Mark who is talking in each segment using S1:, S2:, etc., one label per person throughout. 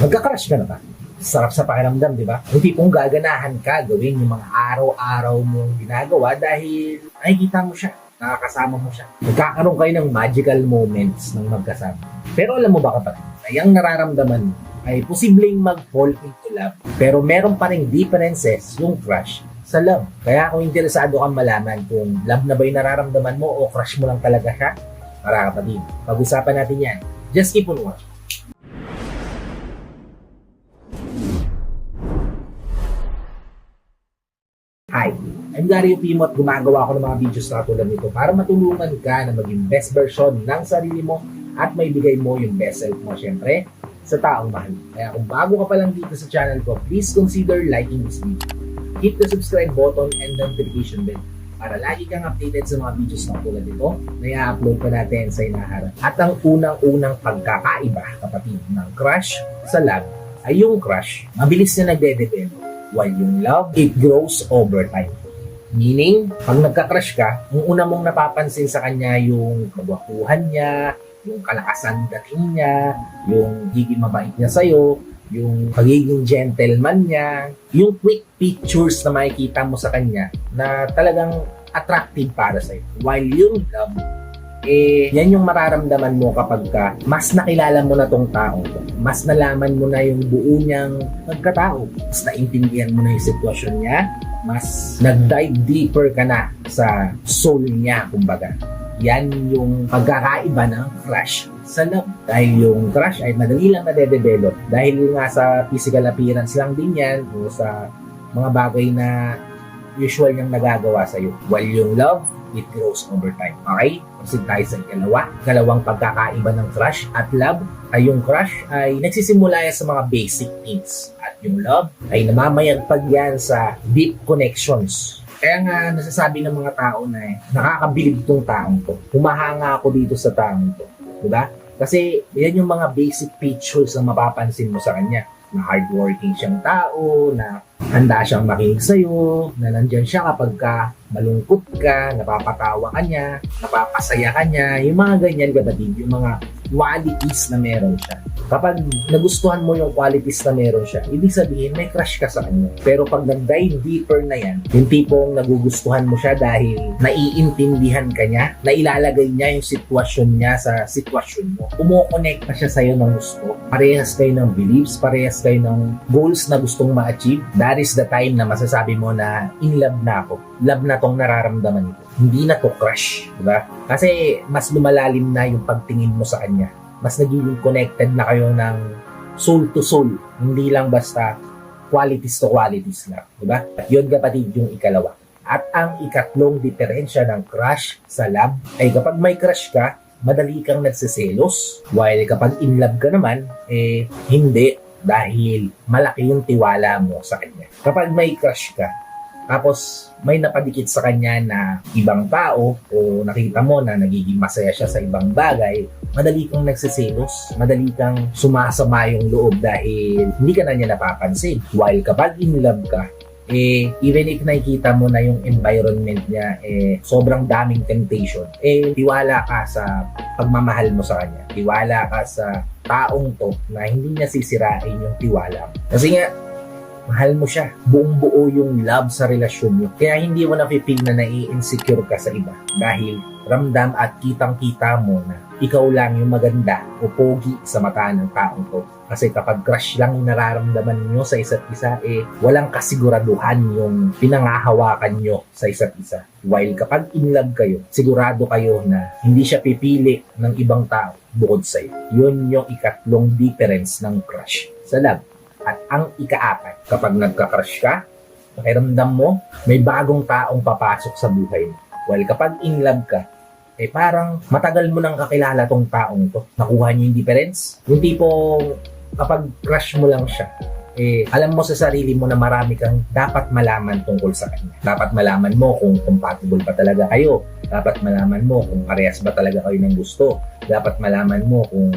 S1: Magka-crush ka na ba? Sarap sa pakiramdam, di ba? Yung tipong gaganahan ka gawin yung mga araw-araw mong ginagawa dahil nakikita mo siya, nakakasama mo siya. Nagkakaroon kayo ng magical moments ng magkasama. Pero alam mo ba kapatid, na yung nararamdaman mo ay posibleng mag-fall into love. Pero meron pa ring differences yung crush sa love. Kaya kung interesado kang malaman kung love na ba yung nararamdaman mo o crush mo lang talaga siya, para kapatid, pag-usapan natin yan. Just keep on watching. Hi, I'm Gary Pimo at gumagawa ako ng mga videos na tulad nito para matulungan ka na maging best version ng sarili mo at maibigay mo yung best self mo, syempre, sa taong mahal. Kaya kung bago ka pa lang dito sa channel ko, please consider liking this video. Hit the subscribe button and notification bell para lagi kang updated sa mga videos na tulad nito na i-upload pa natin sa inaharap. At ang unang-unang pagkakaiba, kapatid, ng crush sa love ay yung crush, mabilis na nagde-develop. While yung love, it grows over time. Meaning, pag nagka-crush ka, yung una mong napapansin sa kanya yung kagwapuhan niya, yung kalakasan dating niya, yung higing mabait niya sa'yo, yung pagiging gentleman niya, yung quick pictures na makikita mo sa kanya na talagang attractive para sa'yo. While yung love, yan yung mararamdaman mo kapag ka mas nakilala mo na tong tao, mas nalaman mo na yung buo niyang pagkatao, mas naintindihan mo na yung sitwasyon niya, mas nag-dive deeper ka na sa soul niya, kumbaga. Yan yung pagkakaiba ng crush sa love. Dahil yung crush ay madali lang nade-develop dahil nga sa physical appearance lang din yan o sa mga bagay na usual niyang nagagawa sa'yo. While yung love, it grows over time. Okay? Proceed tayo sa ikalawang pagkakaiba ng crush at love ay yung crush ay nagsisimula yan sa mga basic things. At yung love ay namamayagpag yan sa deep connections. Kaya nga nasasabi ng mga tao na nakakabilib tong taong to. Humahanga ako dito sa taong to. Diba? Kasi yan yung mga basic features na mapapansin mo sa kanya. Na hardworking siyang tao, na handa siyang makinig sa'yo, na nandyan siya kapag ka malungkot ka, napapatawa ka niya, napapasaya ka niya, yung mga ganyan kapatid, yung mga qualities na meron siya. Kapag nagustuhan mo yung qualities na meron siya, ibig sabihin may crush ka sa kanya. Pero pag nag-dive deeper na yan, yung tipong nagugustuhan mo siya dahil naiintindihan ka niya, nailalagay niya yung sitwasyon niya sa sitwasyon mo. Kumokonect na siya sa'yo ng gusto. Parehas kayo ng beliefs, parehas kayo ng goals na gustong ma-achieve. That is the time na masasabi mo na in love na ako. Love na tong nararamdaman ko. Hindi na to crush, diba? Kasi mas lumalalim na yung pagtingin mo sa kanya. Mas nagiging connected na kayo ng soul to soul. Hindi lang basta qualities to qualities lang, diba? At yun kapatid yung ikalawa. At ang ikatlong diferensya ng crush sa love ay kapag may crush ka, madali kang nagsiselos. While kapag in love ka naman, hindi. Dahil malaki yung tiwala mo sa kanya. Kapag may crush ka, tapos may napadikit sa kanya na ibang tao o nakita mo na nagiging masaya siya sa ibang bagay, madali kang nagsiselos, madali kang sumasama yung loob dahil hindi ka na niya napapansin. While kapag in love ka, even if nakikita mo na yung environment niya, sobrang daming temptation, tiwala ka sa pagmamahal mo sa kanya. Tiwala ka sa taong to na hindi niya sisirain yung tiwala mo. Kasi nga, mahal mo siya. Buong buo yung love sa relasyon niyo. Kaya hindi mo na-feel na nai-insecure ka sa iba. Dahil ramdam at kitang-kita mo na ikaw lang yung maganda o pogi sa mata ng taong to. Kasi kapag crush lang yung nararamdaman nyo sa isa't isa, walang kasiguraduhan yung pinangahawakan nyo sa isa't isa. While kapag in love kayo, sigurado kayo na hindi siya pipili ng ibang tao bukod sa'yo. Yun yung ikatlong difference ng crush sa love. At ang ikaapat, kapag nagka-crush ka, pakiramdam mo, may bagong taong papasok sa buhay mo. While kapag in love ka, parang matagal mo nang kakilala tong taong to. Nakuha niyo yung difference? Yung tipong kapag crush mo lang siya, alam mo sa sarili mo na marami kang dapat malaman tungkol sa kanya. Dapat malaman mo kung compatible pa talaga kayo. Dapat malaman mo kung parehas ba talaga kayo ng gusto. Dapat malaman mo kung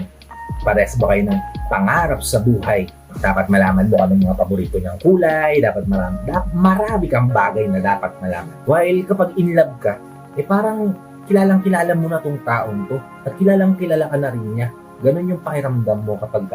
S1: parehas ba kayo ng pangarap sa buhay. Dapat malaman mo anong mga paborito niyang kulay. Dapat marami kang bagay na dapat malaman. While kapag in love ka, parang kilalang-kilala mo na tong taong to. At kilalang-kilala ka na rin niya. Ganun yung pakiramdam mo kapag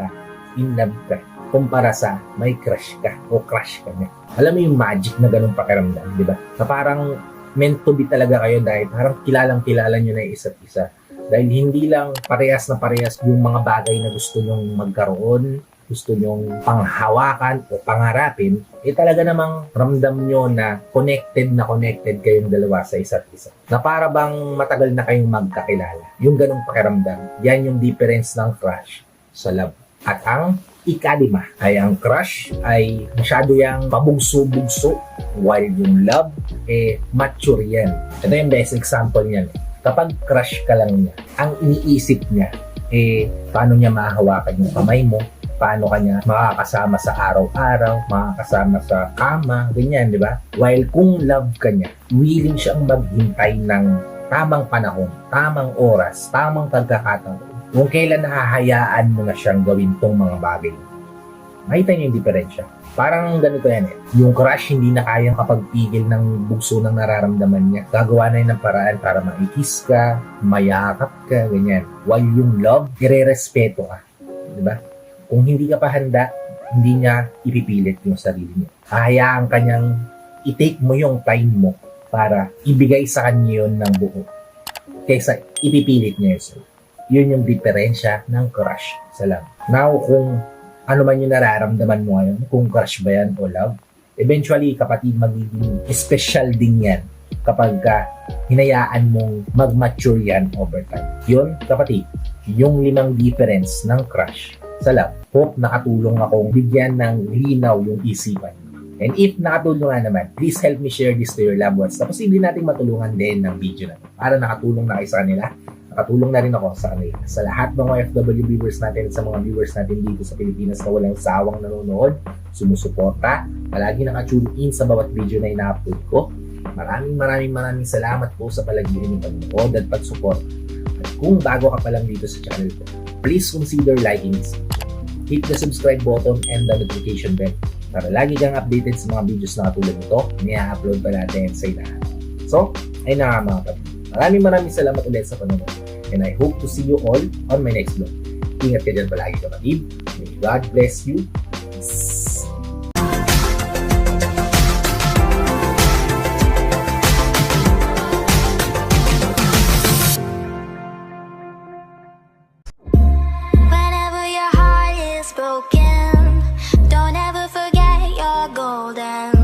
S1: in love ka. kumpara sa may crush ka o crush ka niya. Alam mo yung magic na ganung pakiramdam, di ba? Na parang meant to be talaga kayo dahil parang kilalang-kilala nyo na yung isa't isa. Dahil hindi lang parehas na parehas yung mga bagay na gusto nyong magkaroon, gusto nyong panghawakan o pangarapin, talaga namang ramdam nyo na connected kayong dalawa sa isa't isa. Na para bang matagal na kayong magkakilala. Yung ganung pakiramdam, yan yung difference ng crush sa love. At ang ikadima ay ang crush ay masyado yang pabugso-bugso while yung love mature yan. Ito yung best example niyan. Kapag crush ka lang niya, ang iniisip niya paano niya mahahawakan yung kamay mo, paano kanya makakasama sa araw-araw, makakasama sa kama, ganyan, di ba? While kung love ka niya, willing siyang maghintay ng tamang panahon, tamang oras, tamang pagkakataon kung kailan nahahayaan mo na siyang gawin tong mga bagay. Makita niyo yung diferensya. Parang ganito yan Yung crush hindi na kayang kapagpigil ng bugso ng nararamdaman niya. Gagawa na yun ng paraan para maikis ka, mayakap ka, ganyan. While yung love, irerespeto ka. Diba? Kung hindi ka pa handa, hindi niya ipipilit yung sarili niya. Hahayaan ka niyang i-take mo yung time mo para ibigay sa kanya yun ng buo. Kaysa ipipilit niya yun. Yun yung diferensya ng crush sa love. Now, kung ano man yung nararamdaman mo ngayon, kung crush ba yan o love, eventually, kapatid, magiging special din yan kapag hinayaan mong mag-mature yan over time. Yun, kapatid, yung 5 difference ng crush sa love. Hope nakatulong akong bigyan ng linaw yung isipan. And if nakatulong nga naman, please help me share this to your loved ones na posible nating matulungan din ng video na ito para nakatulong na kayo sa kanila. Nakatulong na rin ako sa kanila. Sa lahat ng mga FW viewers natin at sa mga viewers natin dito sa Pilipinas na walang sawang nanonood, sumusuporta, palagi nakatune in sa bawat video na ina-upload ko. Maraming salamat po sa palaging pag-nood at pag-support. At kung bago ka pa lang dito sa channel ko, please consider liking this. Hit the subscribe button and the notification bell para lagi kang updated sa mga videos na katulad nito na i-upload pa natin sa ilahan. So, ay na mga kapatid. Maraming salamat ulit sa panonood. And I hope to see you all on my next vlog. Ingat ka dyan palagi kapatid. May God bless you. Peace.
S2: Whenever your heart is broken, don't ever forget you're golden.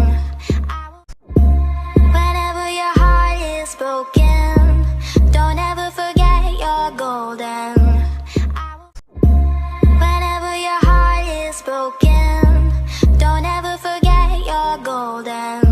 S2: Whenever your heart is broken, don't ever forget you're golden. Whenever your heart is broken, don't ever forget you're golden.